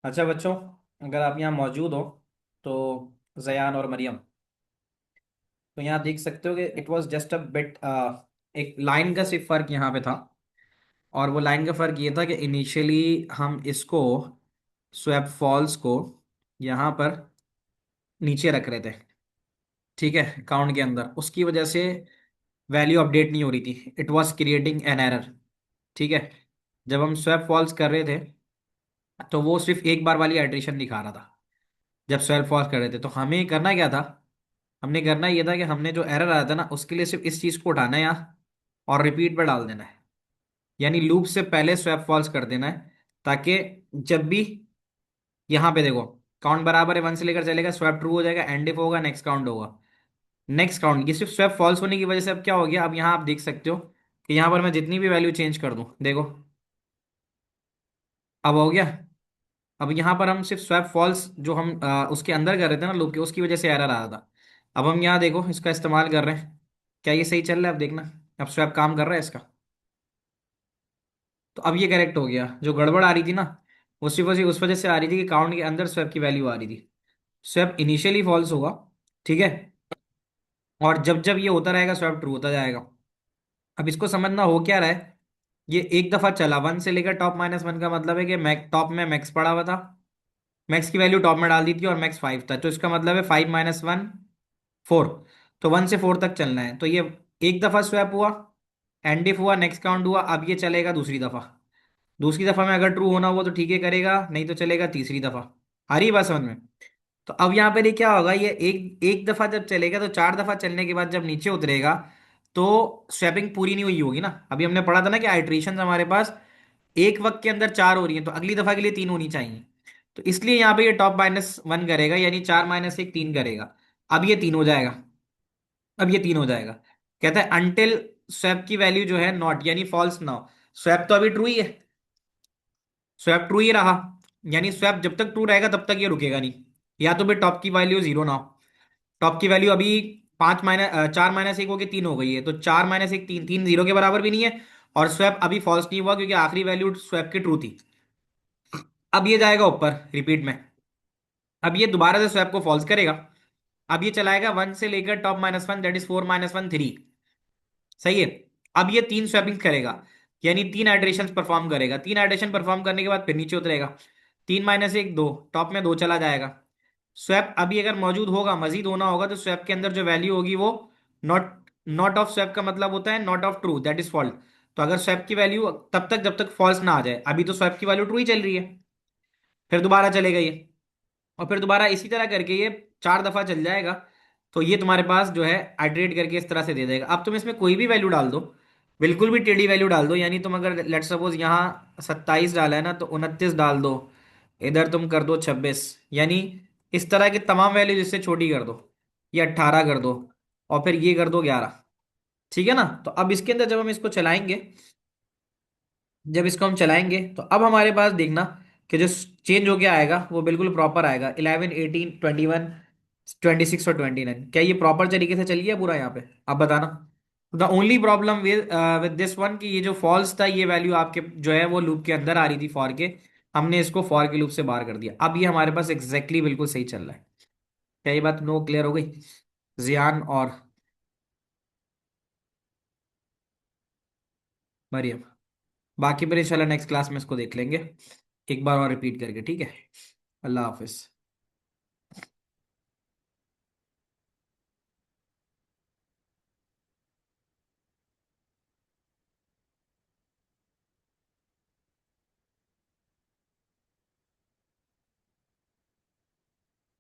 अच्छा बच्चों, अगर आप यहाँ मौजूद हो तो जयान और मरियम, तो यहाँ देख सकते हो कि it was just a bit, एक लाइन का सिर्फ फर्क यहाँ पे था। और वो लाइन का फर्क ये था कि इनिशियली हम इसको स्वैप फॉल्स को यहाँ पर नीचे रख रहे थे। ठीक है, काउंट के अंदर उसकी वजह से वैल्यू अपडेट नहीं हो रही थी, it was creating an error. ठीक है, जब हम स्वैप फॉल्स कर रहे थे तो वो सिर्फ एक बार वाली आइट्रेशन दिखा रहा था। जब स्वैप फॉल्स कर रहे थे तो हमें करना क्या था, हमने करना ये था कि हमने जो एरर आया था ना उसके लिए सिर्फ इस चीज को उठाना है यहाँ और रिपीट पे डाल देना है। यानी लूप से पहले स्वैप फॉल्स कर देना है, ताकि जब भी यहाँ पे देखो काउंट बराबर है 1 से लेकर चलेगा, स्वैप ट्रू हो जाएगा, एंड इफ होगा नेक्स्ट काउंट होगा। नेक्स्ट काउंट ये सिर्फ स्वैप फॉल्स होने की वजह से अब क्या हो गया, अब यहाँ आप देख सकते हो कि यहाँ पर मैं जितनी भी वैल्यू चेंज कर दूं, देखो अब हो गया। अब यहाँ पर हम सिर्फ स्वैप फॉल्स जो हम उसके अंदर कर रहे थे ना लूप के, उसकी वजह से एरर आ रहा था। अब हम यहाँ देखो इसका इस्तेमाल कर रहे हैं, क्या ये सही चल रहा है? अब देखना, अब स्वैप काम कर रहा है इसका। तो अब ये करेक्ट हो गया। जो गड़बड़ आ रही थी ना, वो सिर्फ उस वजह से आ रही थी कि काउंट के अंदर स्वैप की वैल्यू आ रही थी। स्वैप इनिशियली फॉल्स होगा, ठीक है, और जब जब ये होता रहेगा स्वैप ट्रू होता जाएगा। अब इसको समझना हो क्या रहा है, ये एक दफा चला 1 से लेकर टॉप -1 का मतलब है कि टॉप में मैक्स पड़ा हुआ था, मैक्स की वैल्यू टॉप में डाल दी थी और मैक्स 5 था, तो इसका मतलब है 5 - 1 4। तो 1 से 4 तक चलना है, तो ये एक दफा स्वैप हुआ, एंड इफ हुआ, नेक्स्ट काउंट हुआ, अब ये चलेगा दूसरी दफा। दूसरी दफा में अगर ट्रू होना हुआ तो ठीक है करेगा, नहीं तो चलेगा तीसरी दफा। आ रही है बात समझ में? तो अब यहाँ पर ये क्या होगा, ये एक एक दफा जब चलेगा तो 4 दफा चलने के बाद जब नीचे उतरेगा तो स्वैपिंग पूरी नहीं हुई होगी ना। अभी हमने पढ़ा था ना कि आइट्रेशन हमारे पास एक वक्त के अंदर 4 हो रही है, तो अगली दफा के लिए 3 होनी चाहिए। तो इसलिए यहाँ पे ये टॉप -1 करेगा, यानी 4 - 1 3 करेगा। अब ये 3 हो जाएगा, अब ये 3 हो जाएगा। कहता है अनटिल स्वैप की वैल्यू जो है नॉट यानी फॉल्स ना हो। स्वैप तो अभी ट्रू ही है, स्वैप ट्रू ही रहा, यानी स्वैप जब तक ट्रू रहेगा तब तक ये रुकेगा नहीं। या तो फिर टॉप की वैल्यू जीरो ना हो। टॉप की वैल्यू अभी 4 - 1 होगी 3 हो गई है, तो 4 - 1 3, 3 जीरो के बराबर भी नहीं है। और स्वैप अभी फॉल्स नहीं हुआ क्योंकि आखिरी वैल्यू स्वैप की ट्रू थी। अब ये जाएगा ऊपर रिपीट में, अब ये दोबारा से स्वैप को फॉल्स करेगा। अब ये चलाएगा 1 से लेकर टॉप -1 दैट इज 4 - 1 3। सही है। अब ये 3 स्वैपिंग करेगा, यानी 3 आइट्रेशन परफॉर्म करेगा। 3 आइट्रेशन परफॉर्म करने के बाद फिर नीचे उतरेगा। 3 - 1 2, टॉप में 2 चला जाएगा। स्वैप अभी अगर मौजूद होगा, मजीद होना होगा, तो स्वैप के अंदर जो वैल्यू होगी वो नॉट नॉट ऑफ स्वैप का मतलब होता है not of true that is fault. तो अगर स्वैप की वैल्यू तब तक जब तक फॉल्स ना आ जाए, अभी तो स्वैप की वैल्यू ट्रू ही चल रही है, फिर दोबारा चलेगा ये, और फिर दोबारा इसी तरह करके ये 4 दफा चल जाएगा। तो ये तुम्हारे पास जो है आइट्रेट करके इस तरह से दे देगा। अब तुम इसमें कोई भी वैल्यू डाल दो, बिल्कुल भी टेढ़ी वैल्यू डाल दो, यानी तुम अगर लेट सपोज यहाँ 27 डाला है ना तो 29 डाल दो, इधर तुम कर दो 26, यानी इस तरह की तमाम वैल्यू जिससे छोटी कर दो, ये 18 कर दो, और फिर ये कर दो 11। ठीक है ना? तो अब इसके अंदर जब हम इसको चलाएंगे, जब इसको हम चलाएंगे तो अब हमारे पास देखना कि जो चेंज हो गया आएगा वो बिल्कुल प्रॉपर आएगा। 11 18 21 26 और 29, क्या ये प्रॉपर तरीके से चल गया पूरा यहाँ पे? अब बताना। The only problem with this one कि ये जो फॉल्स था ये वैल्यू आपके जो है वो लूप के अंदर आ रही थी फॉर के, हमने इसको फॉर के लूप से बाहर कर दिया। अब ये हमारे पास एग्जैक्टली बिल्कुल सही चल रहा है। क्या ये बात नो क्लियर हो गई जियान और मरियम? बाकी फिर इंशाल्लाह नेक्स्ट क्लास में इसको देख लेंगे एक बार और रिपीट करके, ठीक है? अल्लाह हाफिज।